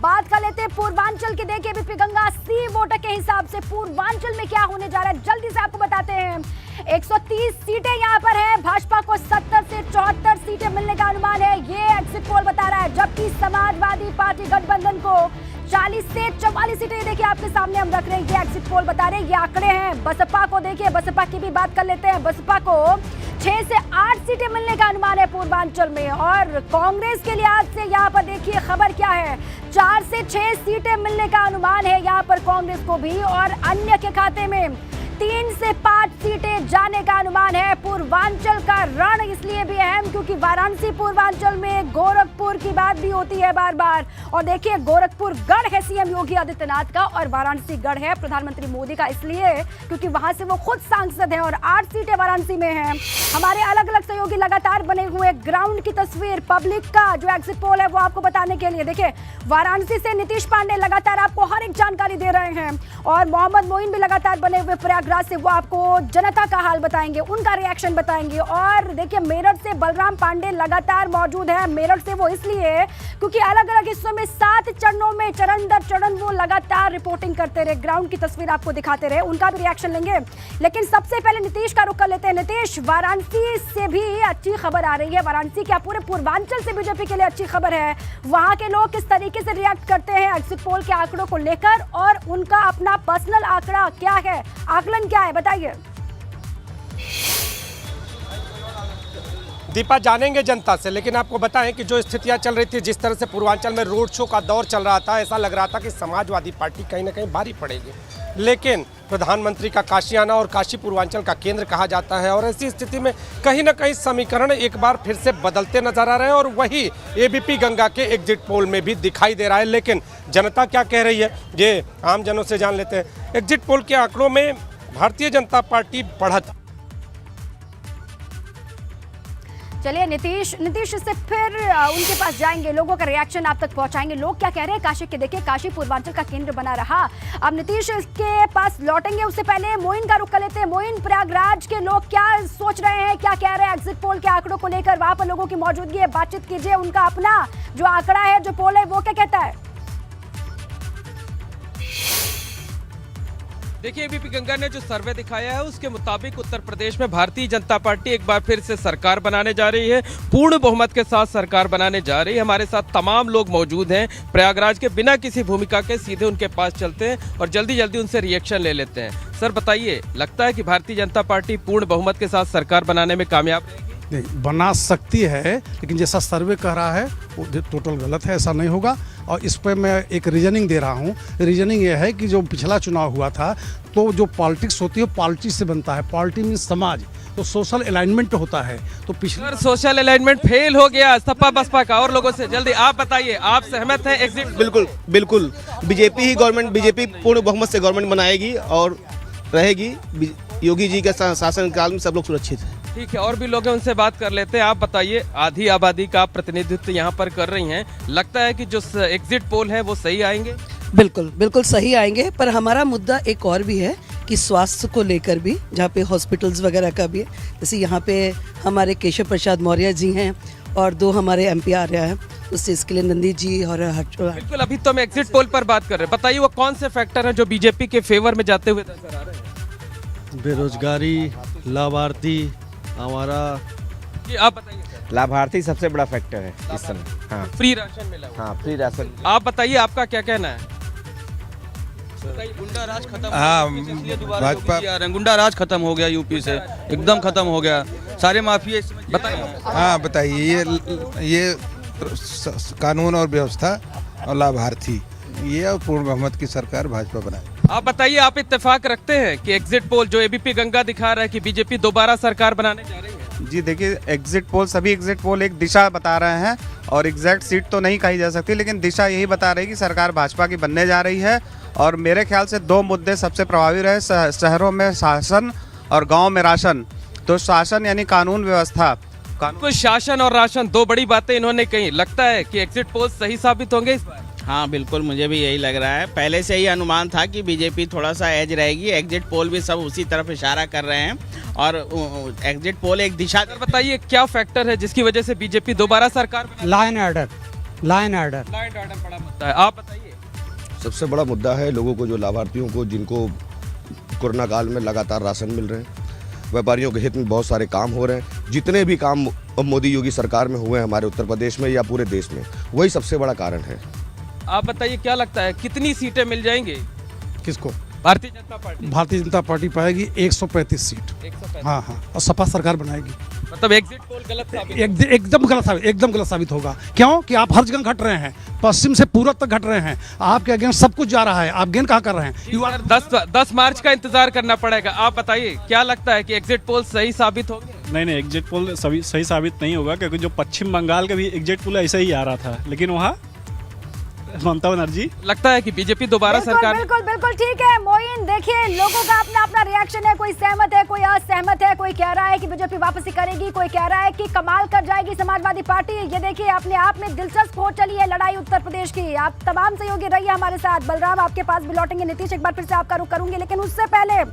बात कर लेते हैं पूर्वांचल की। देखिए बीपी गंगा 80 वोटर के हिसाब से पूर्वांचल में क्या होने जा रहा है जल्दी से आपको बताते हैं। 130 सीटें यहाँ पर हैं, भाजपा को 70 से 74 सीटें मिलने का अनुमान है, ये एग्जिट पोल बता रहा है। जबकि समाजवादी पार्टी गठबंधन को 40 से 44 सीटें देखिए आपके सामने हम रख रहे हैं, ये एग्जिट पोल बता रहे हैं, ये आंकड़े हैं। बसपा को देखिए, बसपा की भी बात कर लेते हैं। बसपा को 6 से 8 सीटें मिलने का अनुमान है पूर्वांचल में। और कांग्रेस के लिहाज से यहाँ पर देखिए खबर क्या है, 4 से 6 सीटें मिलने का अनुमान है यहाँ पर कांग्रेस को भी। और अन्य के खाते में 3 से 5 सीटें जाने का अनुमान है। पूर्वांचल का रण इसलिए भी अहम क्योंकि वाराणसी पूर्वांचल में, गोरखपुर की बात भी होती है बार बार। और देखिए गोरखपुर गढ़ है सीएम योगी आदित्यनाथ का और वाराणसी गढ़ है प्रधानमंत्री मोदी का, इसलिए क्योंकि वहां से वो खुद सांसद हैं और 8 सीटें वाराणसी में हैं। हमारे अलग अलग सहयोगी लगातार बने हुए ग्राउंड की तस्वीर, पब्लिक का जो एग्जिट पोल है वो आपको बताने के लिए। देखिए वाराणसी से नीतीश पांडे लगातार आपको हर एक जानकारी दे रहे हैं और मोहम्मद मोइन भी लगातार बने हुए प्रयागराज से, वो आपको जनता का हाल बताएंगे, उनका रिएक्शन बताएंगे। और देखिए मेरठ से बलराम पांडे लगातार मौजूद है। मेरठ से वो इसलिए क्योंकि अलग अलग हिस्सों में 7 चरणों में चरण दर चरण वो लगातार रिपोर्टिंग करते रहे, ग्राउंड की तस्वीर आपको दिखाते रहे, उनका भी रिएक्शन लेंगे। लेकिन सबसे पहले नीतीश का रुख कर लेते हैं। नीतीश, वाराणसी से भी अच्छी खबर आ रही है, वाराणसी क्या पूरे पूर्वांचल से बीजेपी के लिए अच्छी खबर है। वहां के लोग किस तरीके से रिएक्ट करते हैं एग्जिट पोल के आंकड़ों को लेकर और उनका अपना पर्सनल आंकड़ा क्या है, आकलन क्या है, बताइए। दीपा, जानेंगे जनता से, लेकिन आपको बताएं कि जो स्थितियां चल रही थी, जिस तरह से पूर्वांचल में रोड शो का दौर चल रहा था, ऐसा लग रहा था कि समाजवादी पार्टी कहीं ना कहीं भारी पड़ेगी। लेकिन प्रधानमंत्री का काशी आना और काशी पूर्वांचल का केंद्र कहा जाता है और ऐसी स्थिति में कहीं ना कहीं समीकरण एक बार फिर से बदलते नजर आ रहे हैं और वही एबीपी गंगा के एग्जिट पोल में भी दिखाई दे रहा है। लेकिन जनता क्या कह रही है ये आम जनों से जान लेते हैं। एग्जिट पोल के आंकड़ों में भारतीय जनता पार्टी बढ़त। चलिए नीतीश से फिर उनके पास जाएंगे, लोगों का रिएक्शन आप तक पहुंचाएंगे, लोग क्या कह रहे हैं काशी के। देखिए काशी पूर्वांचल का केंद्र बना रहा। अब नीतीश के पास लौटेंगे, उससे पहले मोइन का रुख कर लेते हैं। मोइन, प्रयागराज के लोग क्या सोच रहे हैं, क्या कह रहे हैं एग्जिट पोल के आंकड़ों को लेकर, वहां पर लोगों की मौजूदगी है, बातचीत कीजिए, उनका अपना जो आंकड़ा है, जो पोल है, वो क्या कहता है। देखिए एबीपी गंगा ने जो सर्वे दिखाया है उसके मुताबिक उत्तर प्रदेश में भारतीय जनता पार्टी एक बार फिर से सरकार बनाने जा रही है, पूर्ण बहुमत के साथ सरकार बनाने जा रही है। हमारे साथ तमाम लोग मौजूद हैं प्रयागराज के, बिना किसी भूमिका के सीधे उनके पास चलते हैं और जल्दी जल्दी उनसे रिएक्शन ले लेते हैं। सर बताइए, लगता है कि भारतीय जनता पार्टी पूर्ण बहुमत के साथ सरकार बनाने में कामयाब रहेगी? नहीं, बना सकती है, लेकिन जैसा सर्वे कह रहा है वो टोटल गलत है, ऐसा नहीं होगा। और इस पर मैं एक रीजनिंग दे रहा हूँ। रीजनिंग ये है कि जो पिछला चुनाव हुआ था तो जो पॉलिटिक्स होती है पॉलिटिक्स से बनता है, पॉलिटी मीन समाज, तो सोशल अलाइनमेंट होता है। तो पिछले सोशल अलाइनमेंट फेल हो गया सपा बसपा का। और लोगों से जल्दी आप बताइए, आप सहमत हैं एग्जिट? बिल्कुल बिल्कुल, बीजेपी ही गवर्नमेंट, बीजेपी पूर्ण बहुमत से गवर्नमेंट बनाएगी और रहेगी। योगी जी के शासन काल में सब लोग सुरक्षित हैं। ठीक है, और भी लोग हैं, उनसे बात कर लेते हैं। आप बताइए, आधी आबादी का प्रतिनिधित्व यहाँ पर कर रही हैं, लगता है कि जो एग्जिट पोल है वो सही आएंगे? बिल्कुल बिल्कुल सही आएंगे, पर हमारा मुद्दा एक और भी है कि स्वास्थ्य को लेकर भी, जहाँ पे हॉस्पिटल्स वगैरह का भी है। जैसे यहाँ पे हमारे केशव प्रसाद मौर्य जी हैं और 2 हमारे MP आ रहे हैं, उससे इसके लिए नंदी जी और बिल्कुल। अभी तो हम एग्जिट पोल पर बात कर रहे हैं, बताइए वो कौन से फैक्टर हैं जो बीजेपी के फेवर में जाते हुए नजर आ रहे हैं? बेरोजगारी, लाभार्थी हमारा। जी आप बताइए। लाभार्थी सबसे बड़ा फैक्टर है इस समय। हाँ, फ्री राशन मिला हुआ। हाँ, फ्री राशन। आप बताइए, आपका क्या कहना है? गुंडा राज खत्म, भाजपा गुंडा राज खत्म हो गया यूपी से, एकदम खत्म हो गया, सारे माफिया। बताइए। हाँ बताइए, ये कानून और व्यवस्था और लाभार्थी, ये और पूर्ण बहुमत की सरकार भाजपा बनाए। आप बताइए, आप इत्तेफाक रखते हैं कि एग्जिट पोल जो एबीपी गंगा दिखा रहा है कि बीजेपी दोबारा सरकार बनाने जा रही है? जी देखिए, एग्जिट पोल, सभी एग्जिट पोल एक दिशा बता रहे हैं और एग्जैक्ट सीट तो नहीं कही जा सकती, लेकिन दिशा यही बता रही है कि सरकार भाजपा की बनने जा रही है। और मेरे ख्याल से 2 मुद्दे सबसे प्रभावी रहे, शहरों में शासन और गांव में राशन। तो शासन यानी कानून व्यवस्था, कुछ शासन और राशन, 2 बड़ी बातें इन्होंने कही। लगता है कि एग्जिट पोल सही साबित होंगे इस बार? हाँ बिल्कुल, मुझे भी यही लग रहा है। पहले से ही अनुमान था कि बीजेपी थोड़ा सा एज रहेगी, एग्जिट पोल भी सब उसी तरफ इशारा कर रहे हैं और एग्जिट पोल एक दिशा। बताइए क्या फैक्टर है जिसकी वजह से बीजेपी दोबारा सरकार? Law and order, law and order. Law and order बड़ा मुद्दा है, आप बताइए। सबसे बड़ा मुद्दा है लोगों को, जो लाभार्थियों को, जिनको कोरोना काल में लगातार राशन मिल रहे हैं, व्यापारियों के हित में बहुत सारे काम हो रहे हैं। जितने भी काम मोदी योगी सरकार में हुए हैं हमारे उत्तर प्रदेश में या पूरे देश में, वही सबसे बड़ा कारण है। आप बताइए क्या लगता है कितनी सीटें मिल जाएंगी? किसको? भारतीय जनता पार्टी। भारतीय जनता पार्टी पाएगी 135 सीट। 135। हाँ हाँ, और सपा सरकार बनाएगी। मतलब एग्जिट पोल गलत साबित एकदम गलत साबित होगा। क्यों कि आप हर जगह घट रहे हैं, पश्चिम से पूरब तक घट रहे हैं, आपके अगेंस्ट सब कुछ जा रहा है, आप गेन कहाँ कर रहे हैं? यू आर 10 मार्च का इंतजार करना पड़ेगा। आप बताइए क्या लगता है कि एग्जिट पोल सही साबित होंगे? नहीं, एग्जिट पोल सही साबित नहीं होगा, क्योंकि जो पश्चिम बंगाल का भी एग्जिट पोल ऐसा ही आ रहा था, लेकिन वहाँ ममता बनर्जी। लगता है कि बीजेपी दोबारा सरकार। बिल्कुल ठीक है मोइन, देखिए लोगों का अपना अपना रिएक्शन है, कोई सहमत है, कोई असहमत है, कोई कह रहा है कि बीजेपी वापसी करेगी, कोई कह रहा है कि कमाल कर जाएगी समाजवादी पार्टी। ये देखिए अपने आप में दिलचस्प हो चली है लड़ाई उत्तर प्रदेश की। आप तमाम सहयोगी रहिए हमारे साथ। बलराम आपके पास भी लौटेंगे, नीतीश एक बार फिर से आपका रुख करूंगी, लेकिन उससे पहले